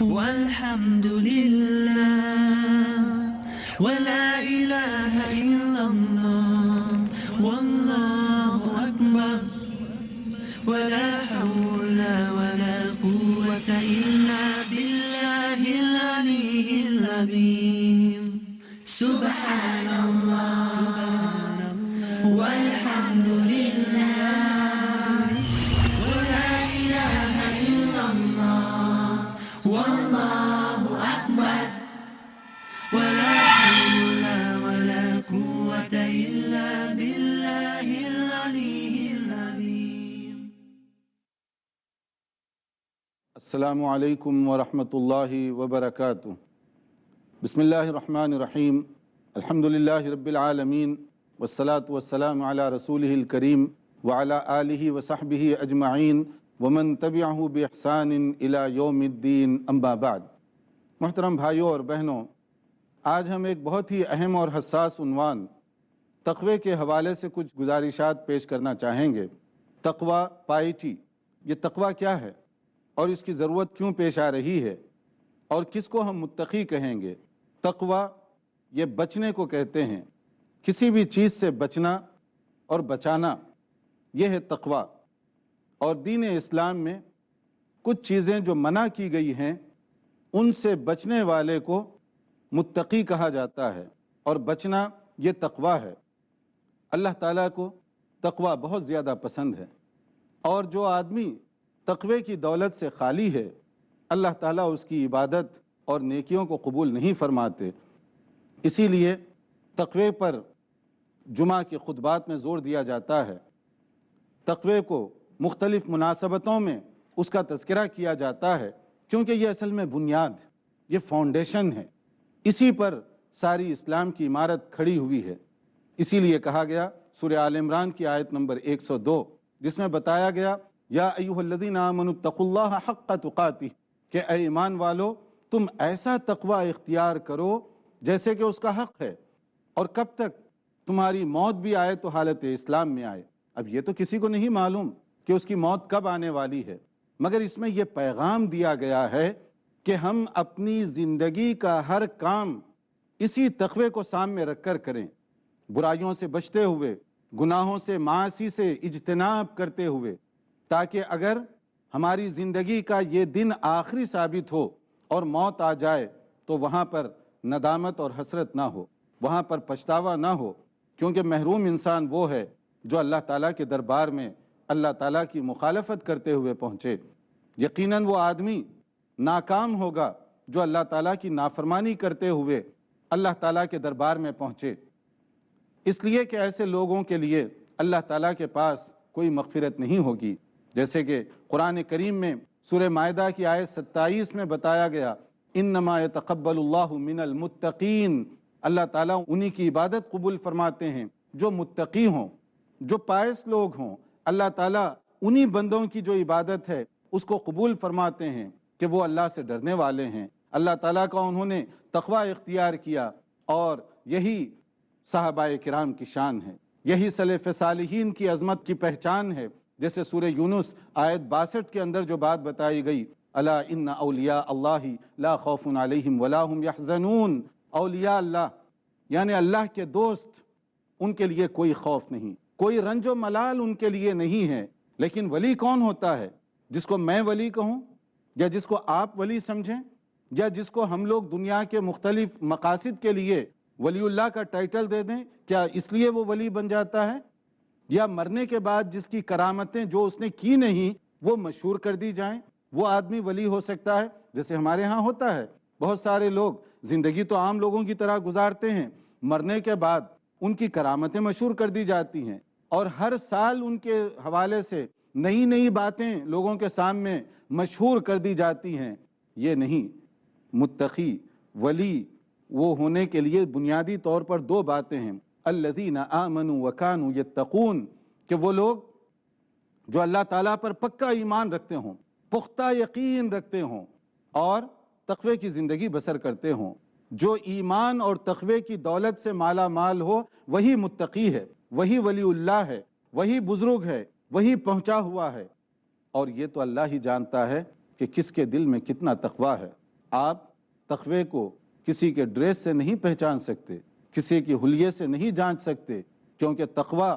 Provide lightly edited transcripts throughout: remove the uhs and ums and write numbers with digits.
والحمد لله ولا إله إلا الله والله أكبر ولا حول ولا قوة إلا بالله العلي العظيم سبحان الله والحمد لله ولا إله إلا الله والله أكبر ولا حول ولا قوة إلا بالله العلي العظيم. السلام علیکم ورحمۃ اللہ وبرکاتہ. بسم اللہ الرحمن الرحیم. الحمدللہ رب العالمین والصلاة والسلام علی رسولہ الکریم وعلی آلہ وصحبہ اجمعین ومن تبعہ باحسان الی یوم الدین. اما بعد. محترم بھائیوں اور بہنوں، آج ہم ایک بہت ہی اہم اور حساس عنوان تقوی کے حوالے سے کچھ گزارشات پیش کرنا چاہیں گے. تقوی پائٹی، یہ تقوی کیا ہے اور اس کی ضرورت کیوں پیش آ رہی ہے اور کس کو ہم متقی کہیں گے؟ تقوی یہ بچنے کو کہتے ہیں، کسی بھی چیز سے بچنا اور بچانا، یہ ہے تقوی. اور دین اسلام میں کچھ چیزیں جو منع کی گئی ہیں ان سے بچنے والے کو متقی کہا جاتا ہے، اور بچنا یہ تقوی ہے. اللہ تعالیٰ کو تقوی بہت زیادہ پسند ہے، اور جو آدمی تقوی کی دولت سے خالی ہے اللہ تعالیٰ اس کی عبادت اور نیکیوں کو قبول نہیں فرماتے. اسی لیے تقوی پر جمعہ کے خطبات میں زور دیا جاتا ہے، تقوی کو مختلف مناسبتوں میں اس کا تذکرہ کیا جاتا ہے، کیونکہ یہ اصل میں بنیاد، یہ فاؤنڈیشن ہے، اسی پر ساری اسلام کی عمارت کھڑی ہوئی ہے. اسی لیے کہا گیا سورہ آل عمران کی آیت نمبر 102، جس میں بتایا گیا یا ایھا الذین آمنوا اتقوا اللہ حق تقاتہ، کہ اے ایمان والو تم ایسا تقوی اختیار کرو جیسے کہ اس کا حق ہے، اور کب تک؟ تمہاری موت بھی آئے تو حالت اسلام میں آئے. اب یہ تو کسی کو نہیں معلوم کہ اس کی موت کب آنے والی ہے، مگر اس میں یہ پیغام دیا گیا ہے کہ ہم اپنی زندگی کا ہر کام اسی تقوی کو سامنے رکھ کر کریں، برائیوں سے بچتے ہوئے، گناہوں سے معاصی سے اجتناب کرتے ہوئے، تاکہ اگر ہماری زندگی کا یہ دن آخری ثابت ہو اور موت آ جائے تو وہاں پر ندامت اور حسرت نہ ہو، وہاں پر پچھتاوا نہ ہو. کیونکہ محروم انسان وہ ہے جو اللہ تعالیٰ کے دربار میں اللہ تعالیٰ کی مخالفت کرتے ہوئے پہنچے. یقیناً وہ آدمی ناکام ہوگا جو اللہ تعالیٰ کی نافرمانی کرتے ہوئے اللہ تعالیٰ کے دربار میں پہنچے. اس لیے کہ ایسے لوگوں کے لیے اللہ تعالیٰ کے پاس کوئی مغفرت نہیں ہوگی. جیسے کہ قرآن کریم میں سورہ مائدہ کی آیت 27 میں بتایا گیا انما یتقبل اللہ من المتقین، اللہ تعالیٰ انہی کی عبادت قبول فرماتے ہیں جو متقی ہوں، جو پائس لوگ ہوں. اللہ تعالیٰ انہی بندوں کی جو عبادت ہے اس کو قبول فرماتے ہیں کہ وہ اللہ سے ڈرنے والے ہیں، اللہ تعالیٰ کا انہوں نے تقوی اختیار کیا. اور یہی صحابہ کرام کی شان ہے، یہی سلف صالحین کی عظمت کی پہچان ہے. جیسے سورہ یونس آیت 62 کے اندر جو بات بتائی گئی الا ان اولیاء اللہ لا خوف علیہم ولا هم یحزنون، اولیاء اللہ یعنی اللہ کے دوست، ان کے لیے کوئی خوف نہیں، کوئی رنج و ملال ان کے لیے نہیں ہے. لیکن ولی کون ہوتا ہے؟ جس کو میں ولی کہوں یا جس کو آپ ولی سمجھیں یا جس کو ہم لوگ دنیا کے مختلف مقاصد کے لیے ولی اللہ کا ٹائٹل دے دیں، کیا اس لیے وہ ولی بن جاتا ہے؟ یا مرنے کے بعد جس کی کرامتیں جو اس نے کی نہیں وہ مشہور کر دی جائیں، وہ آدمی ولی ہو سکتا ہے؟ جیسے ہمارے ہاں ہوتا ہے، بہت سارے لوگ زندگی تو عام لوگوں کی طرح گزارتے ہیں، مرنے کے بعد ان کی کرامتیں مشہور کر دی جاتی ہیں، اور ہر سال ان کے حوالے سے نئی نئی باتیں لوگوں کے سامنے مشہور کر دی جاتی ہیں. یہ نہیں. متقی ولی وہ ہونے کے لیے بنیادی طور پر دو باتیں ہیں، الذین آمنوا وکانوا یتقون، کہ وہ لوگ جو اللہ تعالیٰ پر پکا ایمان رکھتے ہوں، پختہ یقین رکھتے ہوں اور تقوی کی زندگی بسر کرتے ہوں. جو ایمان اور تقوی کی دولت سے مالا مال ہو وہی متقی ہے، وہی ولی اللہ ہے، وہی بزرگ ہے، وہی پہنچا ہوا ہے. اور یہ تو اللہ ہی جانتا ہے کہ کس کے دل میں کتنا تقوی ہے. آپ تقوی کو کسی کے ڈریس سے نہیں پہچان سکتے، کسی کے حلیے سے نہیں جانچ سکتے، کیونکہ تقوی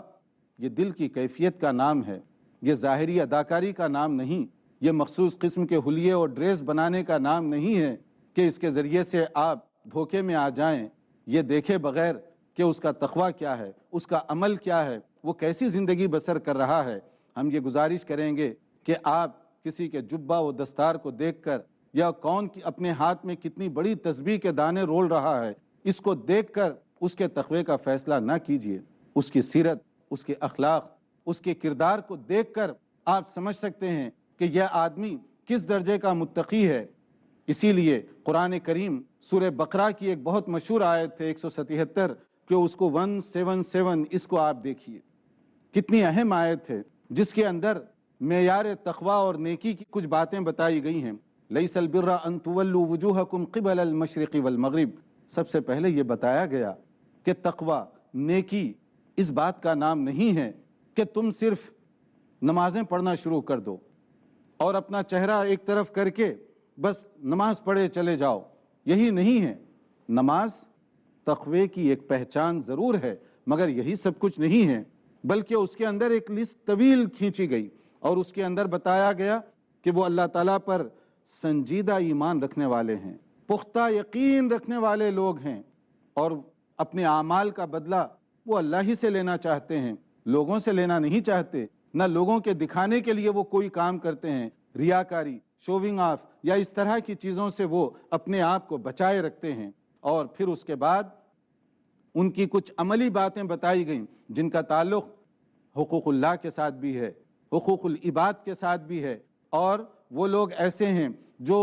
یہ دل کی کیفیت کا نام ہے، یہ ظاہری اداکاری کا نام نہیں، یہ مخصوص قسم کے حلیے اور ڈریس بنانے کا نام نہیں ہے کہ اس کے ذریعے سے آپ دھوکے میں آ جائیں، یہ دیکھے بغیر کہ اس کا تقوی کیا ہے، اس کا عمل کیا ہے، وہ کیسی زندگی بسر کر رہا ہے۔ ہم یہ گزارش کریں گے کہ آپ کسی کے جبہ و دستار کو دیکھ کر یا کون اپنے ہاتھ میں کتنی بڑی تسبیح کے دانے رول رہا ہے، اس کو دیکھ کر اس کے تقوی کا فیصلہ نہ کیجیے۔ اس کی سیرت، اس کے اخلاق، اس کے کردار کو دیکھ کر آپ سمجھ سکتے ہیں کہ یہ آدمی کس درجے کا متقی ہے۔ اسی لیے قرآن کریم سورہ بقرہ کی ایک بہت مشہور آیت ہے 177 کہ اس کو 177، اس کو آپ دیکھیے، کتنی اہم آیت ہے جس کے اندر معیار تقوی اور نیکی کی کچھ باتیں بتائی گئی ہیں۔ لیس البر ان تولوا وجوہکم قبل المشرق والمغرب، سب سے پہلے یہ بتایا گیا کہ تقوی، نیکی اس بات کا نام نہیں ہے کہ تم صرف نمازیں پڑھنا شروع کر دو اور اپنا چہرہ ایک طرف کر کے بس نماز پڑھے چلے جاؤ، یہی نہیں ہے۔ نماز تقوی کی ایک پہچان ضرور ہے، مگر یہی سب کچھ نہیں ہے، بلکہ اس کے اندر ایک لسٹ طویل کھینچی گئی اور اس کے اندر بتایا گیا کہ وہ اللہ تعالیٰ پر سنجیدہ ایمان رکھنے والے ہیں، پختہ یقین رکھنے والے لوگ ہیں، اور اپنے اعمال کا بدلہ وہ اللہ ہی سے لینا چاہتے ہیں، لوگوں سے لینا نہیں چاہتے۔ نہ لوگوں کے دکھانے کے لیے وہ کوئی کام کرتے ہیں، ریاکاری، شوونگ آف یا اس طرح کی چیزوں سے وہ اپنے آپ کو بچائے رکھتے ہیں۔ اور پھر اس کے بعد ان کی کچھ عملی باتیں بتائی گئیں جن کا تعلق حقوق اللہ کے ساتھ بھی ہے، حقوق العباد کے ساتھ بھی ہے، اور وہ لوگ ایسے ہیں جو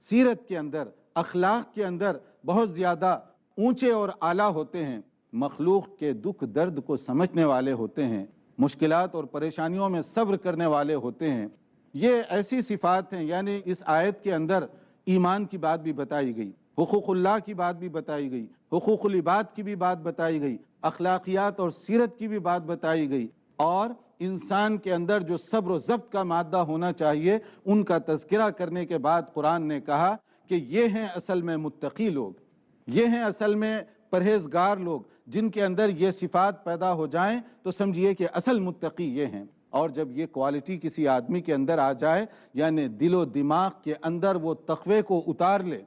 سیرت کے اندر، اخلاق کے اندر بہت زیادہ اونچے اور اعلیٰ ہوتے ہیں، مخلوق کے دکھ درد کو سمجھنے والے ہوتے ہیں، مشکلات اور پریشانیوں میں صبر کرنے والے ہوتے ہیں۔ یہ ایسی صفات ہیں، یعنی اس آیت کے اندر ایمان کی بات بھی بتائی گئی، حقوق اللہ کی بات بھی بتائی گئی، حقوق العباد کی بھی بات بتائی گئی، اخلاقیات اور سیرت کی بھی بات بتائی گئی، اور انسان کے اندر جو صبر و ضبط کا مادہ ہونا چاہیے ان کا تذکرہ کرنے کے بعد قرآن نے کہا کہ یہ ہیں اصل میں متقی لوگ، یہ ہیں اصل میں پرہیزگار لوگ، جن کے اندر یہ صفات پیدا ہو جائیں تو سمجھیے کہ اصل متقی یہ ہیں۔ اور جب یہ کوالٹی کسی آدمی کے اندر آ جائے، یعنی دل و دماغ کے اندر وہ تقوی کو اتار لے،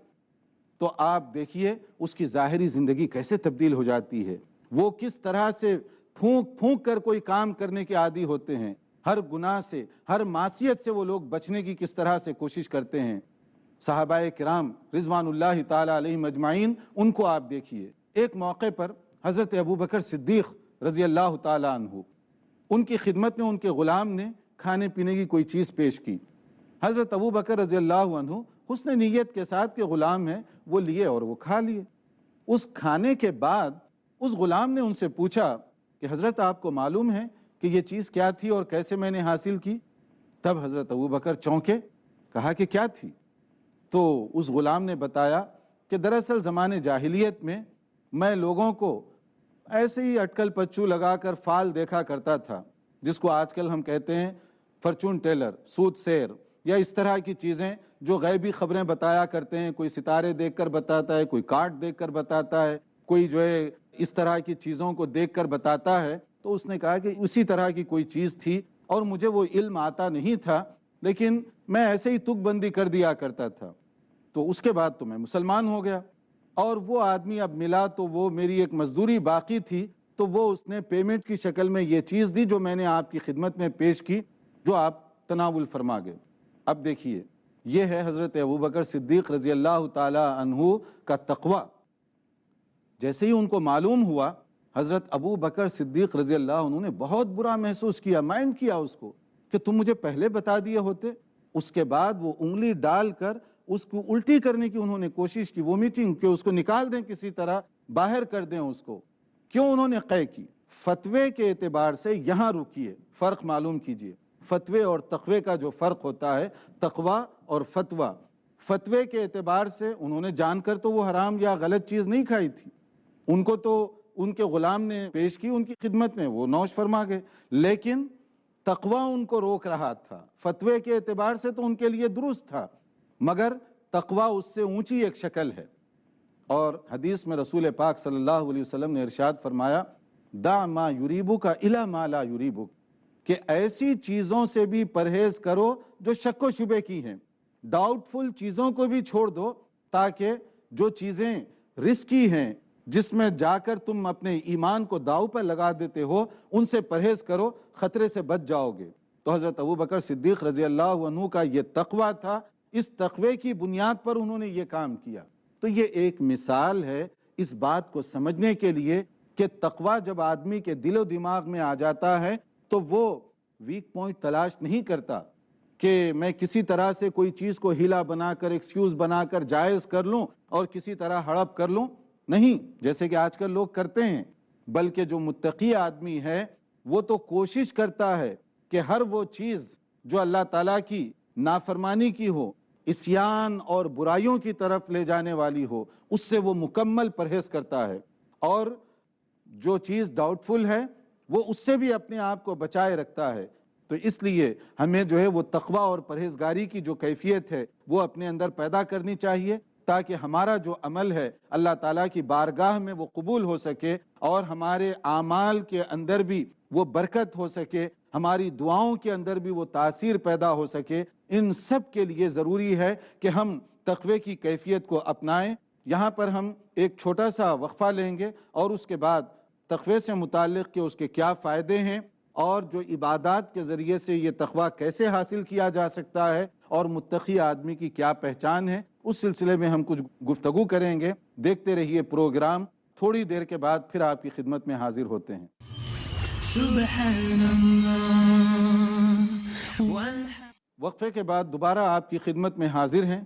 تو آپ دیکھیے اس کی ظاہری زندگی کیسے تبدیل ہو جاتی ہے، وہ کس طرح سے پھونک پھونک کر کوئی کام کرنے کے عادی ہوتے ہیں، ہر گناہ سے، ہر معصیت سے وہ لوگ بچنے کی کس طرح سے کوشش کرتے ہیں۔ صحابہ کرام رضوان اللہ تعالیٰ علیہم اجمعین، ان کو آپ دیکھیے، ایک موقع پر حضرت ابوبکر صدیق رضی اللہ تعالیٰ عنہ، ان کی خدمت میں ان کے غلام نے کھانے پینے کی کوئی چیز پیش کی۔ حضرت ابوبکر رضی اللہ عنہ حسن نیت کے ساتھ کہ غلام ہے وہ لیے اور وہ کھا لیے۔ اس کھانے کے بعد اس غلام نے ان سے پوچھا کہ حضرت آپ کو معلوم ہے کہ یہ چیز کیا تھی اور کیسے میں نے حاصل کی؟ تب حضرت ابوبکر چونکے، کہا کہ کیا تھی؟ تو اس غلام نے بتایا کہ دراصل زمانے جاہلیت میں میں لوگوں کو ایسے ہی اٹکل پچو لگا کر فال دیکھا کرتا تھا، جس کو آج کل ہم کہتے ہیں فرچون ٹیلر، سود سیر، یا اس طرح کی چیزیں جو غیبی خبریں بتایا کرتے ہیں، کوئی ستارے دیکھ کر بتاتا ہے، کوئی کارڈ دیکھ کر بتاتا ہے، کوئی جو ہے اس طرح کی چیزوں کو دیکھ کر بتاتا ہے۔ تو اس نے کہا کہ اسی طرح کی کوئی چیز تھی اور مجھے وہ علم آتا نہیں تھا، لیکن میں ایسے ہی تک بندی کر دیا کرتا تھا، تو اس کے بعد تو میں مسلمان ہو گیا، اور وہ آدمی اب ملا تو وہ میری ایک مزدوری باقی تھی، تو وہ اس نے پیمنٹ کی شکل میں یہ چیز دی جو میں نے آپ کی خدمت میں پیش کی، جو آپ تناول فرما گئے۔ اب دیکھیے، یہ ہے حضرت ابوبکر صدیق رضی اللہ تعالی عنہ کا تقوی۔ جیسے ہی ان کو معلوم ہوا، حضرت ابوبکر صدیق رضی اللہ عنہ نے بہت برا محسوس کیا، مائنڈ کیا اس کو کہ تم مجھے پہلے بتا دیے ہوتے۔ اس کے بعد وہ انگلی ڈال کر اس کو الٹی کرنے کی انہوں نے کوشش کی، وومیٹنگ، کہ اس کو نکال دیں، کسی طرح باہر کر دیں اس کو۔ کیوں انہوں نے قے کی؟ فتوے کے اعتبار سے یہاں رکیے، فرق معلوم کیجئے۔ فتوے اور تقوی کا جو فرق ہوتا ہے، تقوی اور فتوی، فتوے کے اعتبار سے انہوں نے جان کر تو وہ حرام یا غلط چیز نہیں کھائی تھی، ان کو تو ان کے غلام نے پیش کی ان کی خدمت میں، وہ نوش فرما گئے، لیکن تقوی ان کو روک رہا تھا۔ فتوے کے اعتبار سے تو ان کے لیے درست تھا، مگر تقوی اس سے اونچی ایک شکل ہے۔ اور حدیث میں رسول پاک صلی اللہ علیہ وسلم نے ارشاد فرمایا دع ما یریبک الی ما لا یریبک، کہ ایسی چیزوں سے بھی پرہیز کرو جو شک و شبے کی ہیں، ڈاؤٹ فل چیزوں کو بھی چھوڑ دو، تاکہ جو چیزیں رسکی ہیں جس میں جا کر تم اپنے ایمان کو داؤ پر لگا دیتے ہو ان سے پرہیز کرو، خطرے سے بچ جاؤ گے۔ تو حضرت ابوبکر صدیق رضی اللہ عنہ کا یہ تقوی تھا، اس تقوی کی بنیاد پر انہوں نے یہ کام کیا۔ تو یہ ایک مثال ہے اس بات کو سمجھنے کے لیے کہ تقوی جب آدمی کے دل و دماغ میں آ جاتا ہے تو وہ ویک پوائنٹ تلاش نہیں کرتا کہ میں کسی طرح سے کوئی چیز کو ہیلا بنا کر ایکسکیوز بنا کر جائز کر لوں اور کسی طرح ہڑپ کر لوں، نہیں جیسے کہ آج کل لوگ کرتے ہیں، بلکہ جو متقی آدمی ہے وہ تو کوشش کرتا ہے کہ ہر وہ چیز جو اللہ تعالیٰ کی نافرمانی کی ہو، عصیان اور برائیوں کی طرف لے جانے والی ہو، اس سے وہ مکمل پرہیز کرتا ہے، اور جو چیز ڈاؤٹ فل ہے وہ اس سے بھی اپنے آپ کو بچائے رکھتا ہے۔ تو اس لیے ہمیں جو ہے وہ تقوی اور پرہیزگاری کی جو کیفیت ہے وہ اپنے اندر پیدا کرنی چاہیے، تاکہ ہمارا جو عمل ہے اللہ تعالیٰ کی بارگاہ میں وہ قبول ہو سکے، اور ہمارے اعمال کے اندر بھی وہ برکت ہو سکے، ہماری دعاؤں کے اندر بھی وہ تاثیر پیدا ہو سکے۔ ان سب کے لیے ضروری ہے کہ ہم تقوی کی کیفیت کو اپنائیں۔ یہاں پر ہم ایک چھوٹا سا وقفہ لیں گے اور اس کے بعد تقوی سے متعلق کہ اس کے کیا فائدے ہیں اور جو عبادات کے ذریعے سے یہ تقوی کیسے حاصل کیا جا سکتا ہے اور متقی آدمی کی کیا پہچان ہے، اس سلسلے میں ہم کچھ گفتگو کریں گے۔ دیکھتے رہیے پروگرام، تھوڑی دیر کے بعد پھر آپ کی خدمت میں حاضر ہوتے ہیں۔ سبحان اللہ وقفے کے بعد دوبارہ آپ کی خدمت میں حاضر ہیں،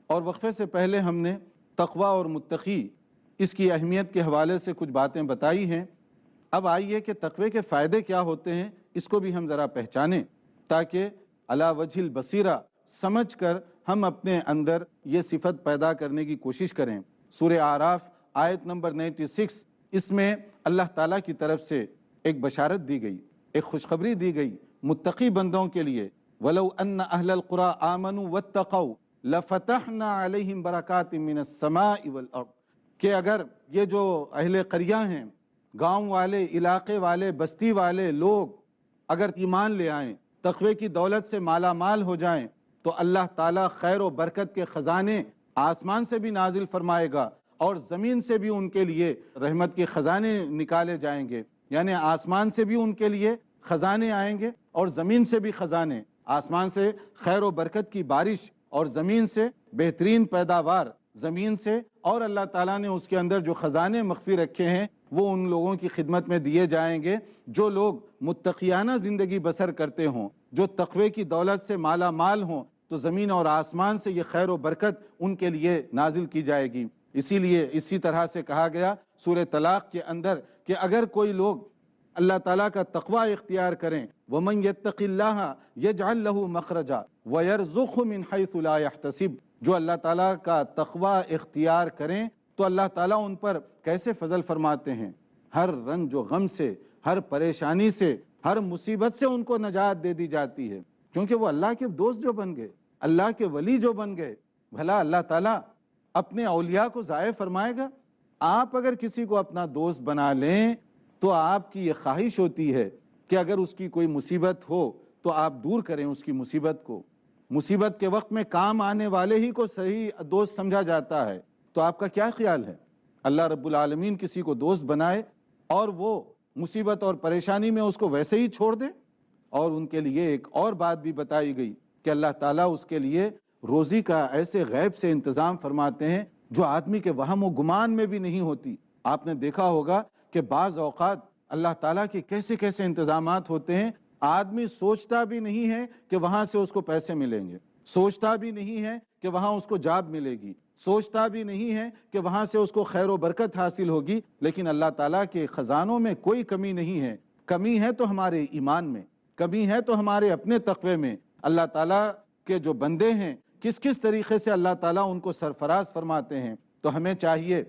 اور وقفے سے پہلے ہم نے تقوی اور متقی اس کی اہمیت کے حوالے سے کچھ باتیں بتائی ہیں۔ اب آئیے کہ تقوی کے فائدے کیا ہوتے ہیں اس کو بھی ہم ذرا پہچانیں، تاکہ علی وجہ البصیرہ سمجھ کر ہم اپنے اندر یہ صفت پیدا کرنے کی کوشش کریں۔ سورہ اعراف آیت نمبر 96، اس میں اللہ تعالیٰ کی طرف سے ایک بشارت دی گئی، ایک خوشخبری دی گئی متقی بندوں کے لیے۔ وَلَوْ أَنَّ أَهْلَ الْقُرَىٰ آمَنُوا وَاتَّقَوْا لَفَتَحْنَا عَلَيْهِمْ بَرَكَاتٍ مِّنَ السَّمَاءِ وَالْأَرْضِ، کہ اگر یہ جو اہل قریہ ہیں، گاؤں والے، علاقے والے، بستی والے لوگ اگر ایمان لے آئیں، تقوی کی دولت سے مالا مال ہو جائیں، تو اللہ تعالیٰ خیر و برکت کے خزانے آسمان سے بھی نازل فرمائے گا، اور زمین سے بھی ان کے لیے رحمت کے خزانے نکالے جائیں گے۔ یعنی آسمان سے بھی ان کے لیے خزانے آئیں گے اور زمین سے بھی خزانے، آسمان سے خیر و برکت کی بارش اور زمین سے بہترین پیداوار زمین سے، اور اللہ تعالیٰ نے اس کے اندر جو خزانے مخفی رکھے ہیں وہ ان لوگوں کی خدمت میں دیے جائیں گے جو لوگ متقیانہ زندگی بسر کرتے ہوں، جو تقوی کی دولت سے مالا مال ہوں، تو زمین اور آسمان سے یہ خیر و برکت ان کے لیے نازل کی جائے گی۔ اسی لیے اسی طرح سے کہا گیا سورہ طلاق کے اندر کہ اگر کوئی لوگ اللہ تعالیٰ کا تقوی اختیار کریں، وَمَن يَتَّقِ اللَّهَ يَجْعَلْ لَهُ مَخْرَجًا وَيَرْزُقْهُ مِنْ حَيْثُ لَا يَحْتَسِبُ، جو اللہ تعالیٰ کا تقوی اختیار کریں تو اللہ تعالیٰ ان پر کیسے فضل فرماتے ہیں، ہر رنج و غم سے، ہر پریشانی سے، ہر مصیبت سے ان کو نجات دے دی جاتی ہے، کیونکہ وہ اللہ کے دوست جو بن گئے، اللہ کے ولی جو بن گئے۔ بھلا اللہ تعالیٰ اپنے اولیاء کو ضائع فرمائے گا؟ آپ اگر کسی کو اپنا دوست بنا لیں تو آپ کی یہ خواہش ہوتی ہے کہ اگر اس کی کوئی مصیبت ہو تو آپ دور کریں اس کی مصیبت کو۔ مصیبت کے وقت میں کام آنے والے ہی کو صحیح دوست سمجھا جاتا ہے، تو آپ کا کیا خیال ہے؟ اللہ رب العالمین کسی کو دوست بنائے اور وہ مصیبت اور پریشانی میں اس کو ویسے ہی چھوڑ دے؟ اور ان کے لیے ایک اور بات بھی بتائی گئی کہ اللہ تعالیٰ اس کے لیے روزی کا ایسے غیب سے انتظام فرماتے ہیں جو آدمی کے وہم و گمان میں بھی نہیں ہوتی۔ آپ نے دیکھا ہوگا کہ بعض اوقات اللہ تعالیٰ کے کیسے کیسے انتظامات ہوتے ہیں، آدمی سوچتا بھی نہیں ہے کہ وہاں سے اس کو پیسے ملیں گے، سوچتا بھی نہیں ہے کہ وہاں اس کو جاب ملے گی، سوچتا بھی نہیں ہے کہ وہاں سے اس کو خیر و برکت حاصل ہوگی، لیکن اللہ تعالیٰ کے خزانوں میں کوئی کمی نہیں ہے۔ کمی ہے تو ہمارے ایمان میں، کمی ہے تو ہمارے اپنے تقوی میں۔ اللہ تعالیٰ کے جو بندے ہیں کس کس طریقے سے اللہ تعالیٰ ان کو سرفراز فرماتے ہیں۔ تو ہمیں چاہیے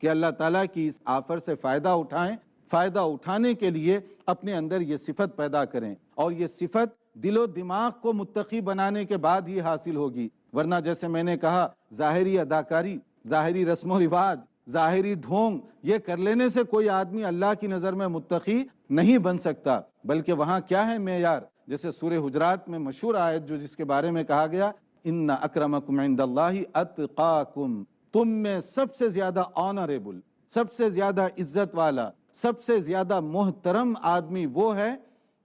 کہ اللہ تعالیٰ کی اس آفر سے فائدہ اٹھائیں، فائدہ اٹھانے کے لیے اپنے اندر یہ صفت پیدا کریں، اور یہ صفت دل و دماغ کو متقی بنانے کے بعد ہی حاصل ہوگی، ورنہ جیسے میں نے کہا ظاہری اداکاری، ظاہری رسم و رواج، ظاہری ڈھونگ یہ کر لینے سے کوئی آدمی اللہ کی نظر میں متقی نہیں بن سکتا، بلکہ وہاں کیا ہے معیار؟ جیسے سورہ حجرات میں مشہور آیت جو جس کے بارے میں کہا گیا ان اکرمکم عند اللہ اتقاکم، تم میں سب سے زیادہ آنریبل، سب سے زیادہ عزت والا، سب سے زیادہ محترم آدمی وہ ہے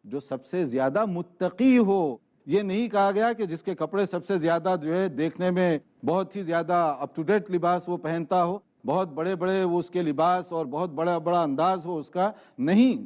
جو سب سے زیادہ متقی ہو۔ یہ نہیں کہا گیا کہ جس کے کپڑے سب سے زیادہ جو ہے دیکھنے میں بہت ہی زیادہ اپ ٹو ڈیٹ لباس وہ پہنتا ہو، بہت بڑے بڑے وہ اس کے لباس اور بہت بڑا بڑا انداز ہو اس کا، نہیں،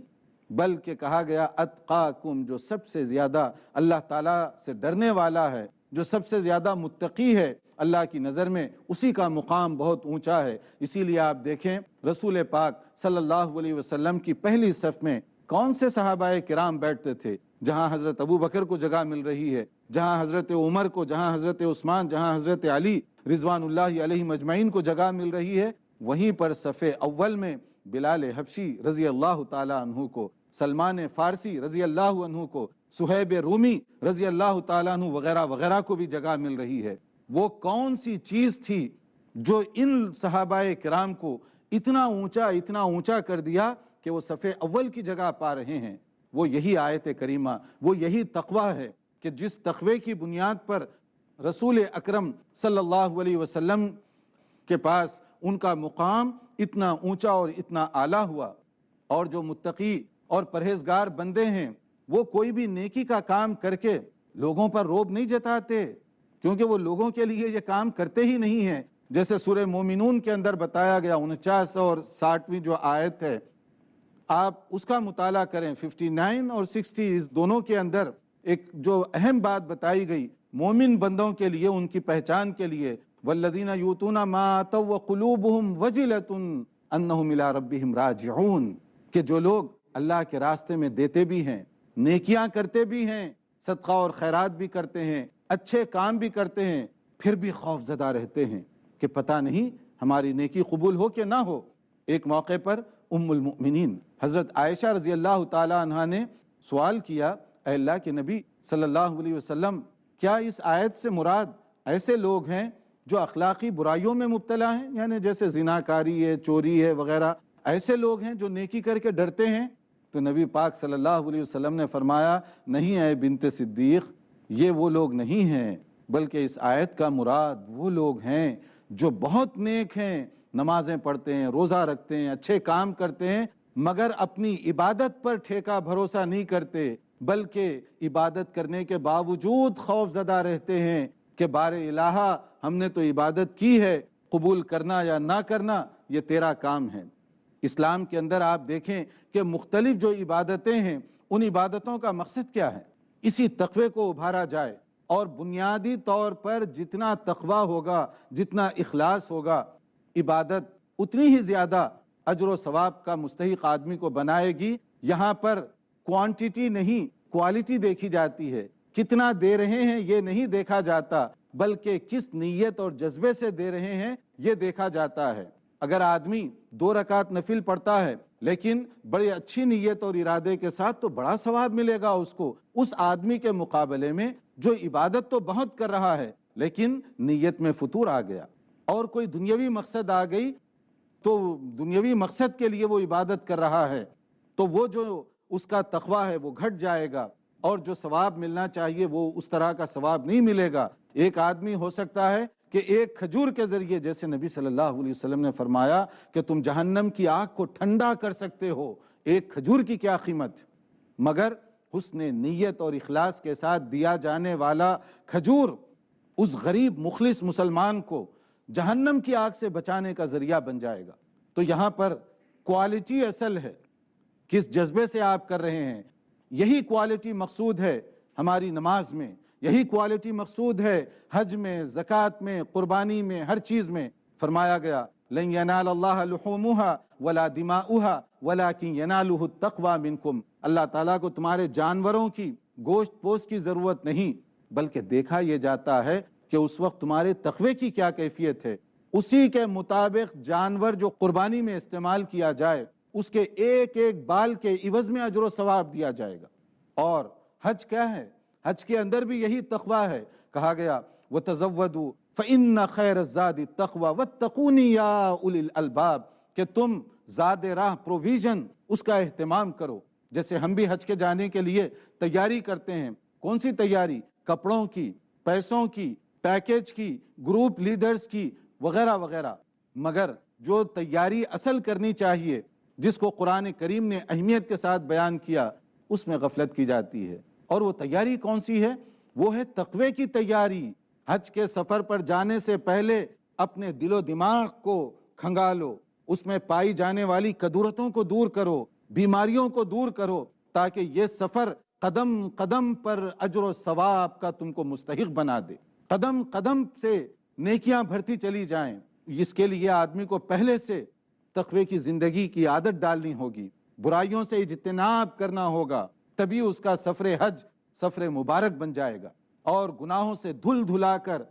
بلکہ کہا گیا اتقاکم، جو سب سے زیادہ اللہ تعالیٰ سے ڈرنے والا ہے، جو سب سے زیادہ متقی ہے اللہ کی نظر میں، اسی کا مقام بہت اونچا ہے۔ اسی لیے آپ دیکھیں رسول پاک صلی اللہ علیہ وسلم کی پہلی صف میں کون سے صحابہ کرام بیٹھتے تھے؟ جہاں حضرت ابو بکر کو جگہ مل رہی ہے، جہاں حضرت عمر کو، جہاں حضرت عثمان، جہاں حضرت علی رضوان اللہ علیہ مجمعین کو جگہ مل رہی ہے، وہیں پر صف اول میں بلال حبشی رضی اللہ تعالی عنہ کو، سلمان فارسی رضی اللہ عنہ کو، صہیب رومی رضی اللہ تعالیٰ عنہ وغیرہ وغیرہ کو بھی جگہ مل رہی ہے۔ وہ کون سی چیز تھی جو ان صحابہ کرام کو اتنا اونچا کر دیا کہ وہ صف اول کی جگہ پا رہے ہیں؟ وہ یہی آیت کریمہ، وہ یہی تقوی ہے کہ جس تقوی کی بنیاد پر رسول اکرم صلی اللہ علیہ وسلم کے پاس ان کا مقام اتنا اونچا اور اتنا اعلیٰ ہوا۔ اور جو متقی اور پرہیزگار بندے ہیں وہ کوئی بھی نیکی کا کام کر کے لوگوں پر رعب نہیں جتاتے، کیونکہ وہ لوگوں کے لیے یہ کام کرتے ہی نہیں ہیں۔ جیسے سورہ مومنون کے اندر بتایا گیا 49 اور 60ویں جو آیت ہے، آپ اس کا مطالعہ کریں، 59 اور 60 اس دونوں کے اندر ایک جو اہم بات بتائی گئی مومن بندوں کے لیے، ان کی پہچان کے لیے، والذین یؤتون ما آتوا وقلوبہم وجلۃ انہم الی ربہم راجعون، کہ جو لوگ اللہ کے راستے میں دیتے بھی ہیں، نیکیاں کرتے بھی ہیں، صدقہ اور خیرات بھی کرتے ہیں، اچھے کام بھی کرتے ہیں، پھر بھی خوف زدہ رہتے ہیں کہ پتہ نہیں ہماری نیکی قبول ہو کہ نہ ہو۔ ایک موقع پر ام المؤمنین حضرت عائشہ رضی اللہ تعالی عنہا نے سوال کیا، اے اللہ کے نبی صلی اللہ علیہ وسلم، کیا اس آیت سے مراد ایسے لوگ ہیں جو اخلاقی برائیوں میں مبتلا ہیں، یعنی جیسے زناکاری ہے، چوری ہے وغیرہ، ایسے لوگ ہیں جو نیکی کر کے ڈرتے ہیں؟ تو نبی پاک صلی اللہ علیہ وسلم نے فرمایا، نہیں اے بنت صدیق، یہ وہ لوگ نہیں ہیں، بلکہ اس آیت کا مراد وہ لوگ ہیں جو بہت نیک ہیں، نمازیں پڑھتے ہیں، روزہ رکھتے ہیں، اچھے کام کرتے ہیں، مگر اپنی عبادت پر ٹھیکا بھروسہ نہیں کرتے، بلکہ عبادت کرنے کے باوجود خوف زدہ رہتے ہیں کہ بار الہا ہم نے تو عبادت کی ہے، قبول کرنا یا نہ کرنا یہ تیرا کام ہے۔ اسلام کے اندر آپ دیکھیں کہ مختلف جو عبادتیں ہیں، ان عبادتوں کا مقصد کیا ہے؟ اسی تقوی کو ابھارا جائے، اور بنیادی طور پر جتنا تقوی ہوگا، جتنا اخلاص ہوگا، عبادت اتنی ہی زیادہ اجر و ثواب کا مستحق آدمی کو بنائے گی۔ یہاں پر کوانٹیٹی نہیں، کوالٹی دیکھی جاتی ہے، کتنا دے رہے ہیں یہ نہیں دیکھا جاتا، بلکہ کس نیت اور جذبے سے دے رہے ہیں یہ دیکھا جاتا ہے۔ اگر آدمی 2 رکعت نفل پڑھتا ہے لیکن بڑی اچھی نیت اور ارادے کے ساتھ، تو بڑا ثواب ملے گا اس کو، اس آدمی کے مقابلے میں جو عبادت تو بہت کر رہا ہے لیکن نیت میں فتور آ گیا، اور کوئی دنیاوی مقصد آ گئی تو دنیاوی مقصد کے لیے وہ عبادت کر رہا ہے، تو وہ جو اس کا تقوی ہے وہ گھٹ جائے گا، اور جو ثواب ملنا چاہیے وہ اس طرح کا ثواب نہیں ملے گا۔ ایک آدمی ہو سکتا ہے کہ ایک کھجور کے ذریعے، جیسے نبی صلی اللہ علیہ وسلم نے فرمایا کہ تم جہنم کی آگ کو ٹھنڈا کر سکتے ہو، ایک کھجور کی کیا قیمت، مگر حسن نیت اور اخلاص کے ساتھ دیا جانے والا کھجور اس غریب مخلص مسلمان کو جہنم کی آگ سے بچانے کا ذریعہ بن جائے گا۔ تو یہاں پر کوالٹی اصل ہے، کس جذبے سے آپ کر رہے ہیں، یہی کوالٹی مقصود ہے ہماری نماز میں، یہی کوالٹی مقصود ہے حج میں، زکوٰۃ میں، قربانی میں، ہر چیز میں۔ فرمایا گیا لن ینال اللہ لحومها ولا دماؤها ولکن ینالہ التقوی منکم، اللہ تعالیٰ کو تمہارے جانوروں کی گوشت پوست کی ضرورت نہیں، بلکہ دیکھا یہ جاتا ہے کہ اس وقت تمہارے تقوی کی کیا کیفیت ہے۔ اسی کے مطابق جانور جو قربانی میں استعمال کیا جائے، اس کے ایک ایک بال کے عوض میں اجر و ثواب دیا جائے گا۔ اور حج کیا ہے؟ حج کے اندر بھی یہی تقوی ہے، کہا گیا وَتَزَوَّدُوا فَإِنَّ خَيْرَ الزَّادِ التَّقْوَى وَاتَّقُونِ يَا أُولِي الْأَلْبَابِ، کہ تم زاد راہ پروویژن اس کا اہتمام کرو۔ جیسے ہم بھی حج کے جانے کے لیے تیاری کرتے ہیں، کون سی تیاری؟ کپڑوں کی، پیسوں کی، پیکیج کی، گروپ لیڈرز کی، وغیرہ وغیرہ۔ مگر جو تیاری اصل کرنی چاہیے، جس کو قرآن کریم نے اہمیت کے ساتھ بیان کیا، اس میں غفلت کی جاتی ہے۔ اور وہ تیاری کون سی ہے؟ وہ ہے تقوی کی تیاری۔ حج کے سفر پر جانے سے پہلے اپنے دل و دماغ کو کھنگالو، اس میں پائی جانے والی کدورتوں کو دور کرو، بیماریوں کو دور کرو، تاکہ یہ سفر قدم قدم پر اجر و ثواب کا تم کو مستحق بنا دے، قدم قدم سے نیکیاں بھرتی چلی جائیں۔ اس کے لیے آدمی کو پہلے سے تقوی کی زندگی کی عادت ڈالنی ہوگی، برائیوں سے اجتناب کرنا ہوگا، تبھی اس کا سفر حج سفر مبارک بن جائے گا۔ اور گناہوں سے دھل دھلا کر،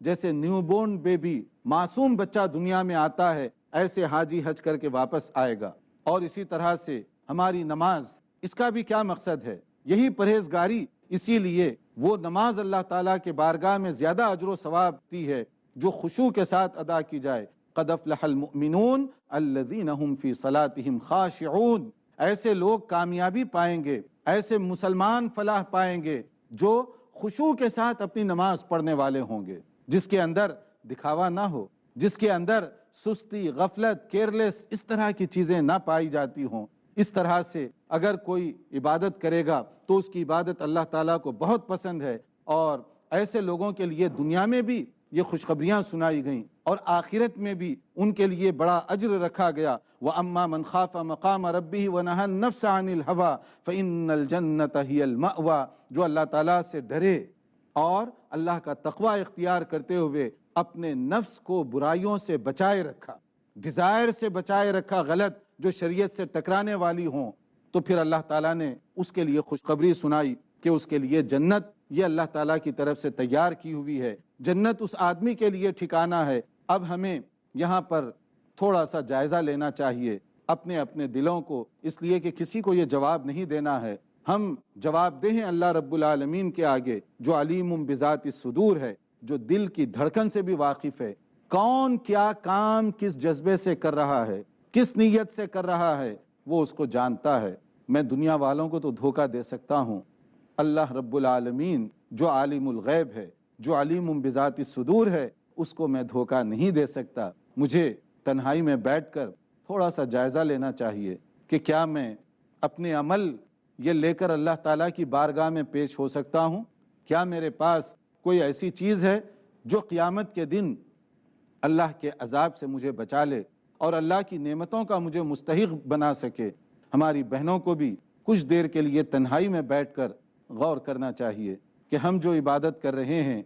جیسے نیو بورن بیبی، معصوم بچہ دنیا میں آتا ہے، ایسے حاجی حج کر کے واپس آئے گا۔ اور اسی طرح سے ہماری نماز، اس کا بھی کیا مقصد ہے؟ یہی پرہیزگاری۔ اسی لیے وہ نماز اللہ تعالیٰ کے بارگاہ میں زیادہ اجر و ثواب دی ہے جو خشوع کے ساتھ ادا کی جائے۔ قد افلح المؤمنون الذین هم فی صلاتهم خاشعون، ایسے لوگ کامیابی پائیں گے، ایسے مسلمان فلاح پائیں گے جو خشوع کے ساتھ اپنی نماز پڑھنے والے ہوں گے، جس کے اندر دکھاوا نہ ہو، جس کے اندر سستی، غفلت، کیئرلیس، اس طرح کی چیزیں نہ پائی جاتی ہوں۔ اس طرح سے اگر کوئی عبادت کرے گا تو اس کی عبادت اللہ تعالیٰ کو بہت پسند ہے، اور ایسے لوگوں کے لیے دنیا میں بھی یہ خوشخبریاں سنائی گئیں اور آخرت میں بھی ان کے لیے بڑا اجر رکھا گیا۔ وَأَمَّا مَنْ خَافَ مَقَامَ رَبِّهِ وَنَهَى النَّفْسَ عَنِ الْهَوَىٰ فَإِنَّ الْجَنَّةَ هِيَ الْمَأْوَىٰ، جو اللہ تعالیٰ سے ڈرے اور اللہ کا تقوی اختیار کرتے ہوئے اپنے نفس کو برائیوں سے بچائے رکھا، ڈیزائر سے بچائے رکھا، غلط جو شریعت سے ٹکرانے والی ہوں، تو پھر اللہ تعالیٰ نے اس کے لیے خوشخبری سنائی کہ اس کے لیے جنت یہ اللہ تعالیٰ کی طرف سے تیار کی ہوئی ہے۔ جنت اس آدمی کے لیے ٹھکانہ ہے۔ اب ہمیں یہاں پر تھوڑا سا جائزہ لینا چاہیے اپنے اپنے دلوں کو، اس لیے کہ کسی کو یہ جواب نہیں دینا ہے، ہم جواب دیں اللہ رب العالمین کے آگے جو علیم بذات الصدور ہے، جو دل کی دھڑکن سے بھی واقف ہے، کون کیا کام کس جذبے سے کر رہا ہے، کس نیت سے کر رہا ہے، وہ اس کو جانتا ہے۔ میں دنیا والوں کو تو دھوکہ دے سکتا ہوں، اللہ رب العالمین جو عالم الغیب ہے، جو علیم بذات الصدور ہے، اس کو میں دھوکہ نہیں دے سکتا۔ مجھے تنہائی میں بیٹھ کر تھوڑا سا جائزہ لینا چاہیے کہ کیا میں اپنے عمل یہ لے کر اللہ تعالیٰ کی بارگاہ میں پیش ہو سکتا ہوں؟ کیا میرے پاس کوئی ایسی چیز ہے جو قیامت کے دن اللہ کے عذاب سے مجھے بچا لے اور اللہ کی نعمتوں کا مجھے مستحق بنا سکے؟ ہماری بہنوں کو بھی کچھ دیر کے لیے تنہائی میں بیٹھ کر غور کرنا چاہیے کہ ہم جو عبادت کر رہے ہیں،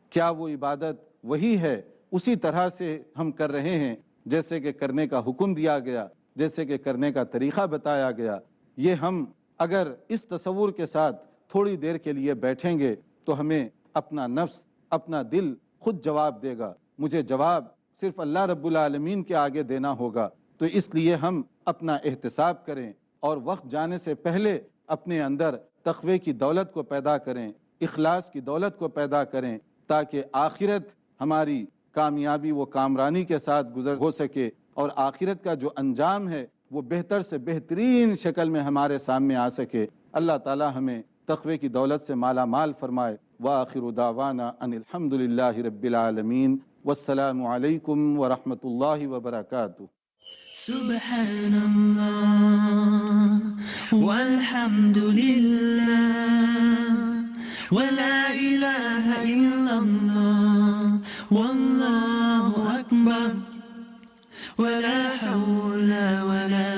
کیا وہ عبادت وہی ہے، اسی طرح سے ہم کر رہے ہیں جیسے کہ کرنے کا حکم دیا گیا، جیسے کہ کرنے کا طریقہ بتایا گیا؟ یہ ہم اگر اس تصور کے ساتھ تھوڑی دیر کے لیے بیٹھیں گے تو ہمیں اپنا نفس، اپنا دل خود جواب دے گا۔ مجھے جواب صرف اللہ رب العالمین کے آگے دینا ہوگا۔ تو اس لیے ہم اپنا احتساب کریں اور وقت جانے سے پہلے اپنے اندر تقوی کی دولت کو پیدا کریں، اخلاص کی دولت کو پیدا کریں، تاکہ آخرت ہماری کامیابی و کامرانی کے ساتھ گزر ہو سکے، اور آخرت کا جو انجام ہے وہ بہتر سے بہترین شکل میں ہمارے سامنے آ سکے۔ اللہ تعالی ہمیں تقوی کی دولت سے مالا مال فرمائے۔ وآخر دعوانا ان الحمد للہ رب العالمین، والسلام علیکم ورحمۃ اللہ وبرکاتہ۔ سبحان اللہ والحمد للہ ولا الہ الا اللہ واللہ اکبر ولا حول ولا